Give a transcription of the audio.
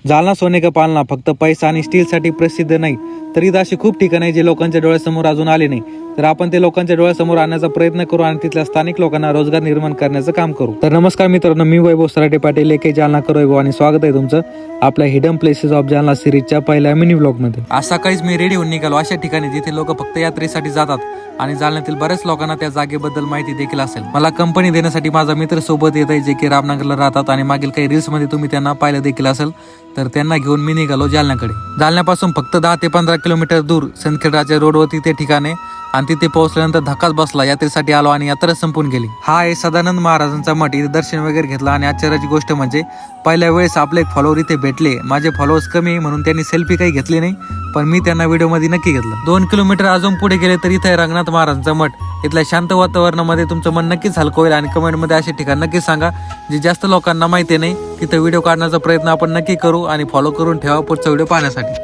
जालना सोने का पालना फक्त पैसा आणि स्टीलसाठी प्रसिद्ध नाही, तर इथं अशी खूप ठिकाणं आहे जे लोकांच्या डोळ्यासमोर अजून आले नाही. तर आपण ते लोकांच्या डोळ्यासमोर आणण्याचा प्रयत्न करू आणि तिथल्या स्थानिक लोकांना रोजगार निर्माण करण्याचं काम करू. तर नमस्कार मित्रांनो, मी वैभव सराटे पाटील एके जालना वैभव आणि स्वागत आहे तुमचं आपल्या हिडन प्लेसेस ऑफ जालना सिरीजच्या पहिल्या मिनी ब्लॉग मध्ये. आज सकाळीच मी रेडी होऊन निघालो अशा ठिकाणी जिथे लोक फक्त यात्रेसाठी जातात आणि जालन्यातील बऱ्याच लोकांना त्या जागेबद्दल माहिती देखील असेल. मला कंपनी देण्यासाठी माझा मित्र सोबत येत आहे जे की रामनगरला राहतात आणि मागील काही रील्स मध्ये तुम्ही त्यांना पाहिलं देखील असेल. तर त्यांना घेऊन मी निघालो जालन्याकडे. जालन्यापासून फक्त 10 ते 15 किलोमीटर दूर सिंदखेडराजा रोडवरती ते ठिकाणे आणि तिथे पोहोचल्यानंतर धक्काच बसला. यात्रेसाठी आलो आणि यात्रा संपून गेली. हा आहे सदानंद महाराजांचा मठ. इथे दर्शन वगैरे घेतलं आणि आश्चर्याची गोष्ट म्हणजे पहिल्या वेळेस आपले एक फॉलोअर इथे भेटले. माझे फॉलोअर्स कमी म्हणून त्यांनी सेल्फी काही घेतली नाही, पण मी त्यांना व्हिडिओ मध्ये नक्की घेतलं. 2 किलोमीटर अजून पुढे गेले तर इथे रंगनाथ महाराजांचा मठ. इथल्या शांत वातावरणामध्ये तुमचं मन नक्कीच हलकं होईल आणि कमेंटमध्ये असे ठिकाण नक्कीच सांगा जे जास्त लोकांना माहिती नाही. तिथे व्हिडिओ काढण्याचा प्रयत्न आपण नक्की करू आणि फॉलो करून ठेवा पुढचा व्हिडिओ पाहण्यासाठी.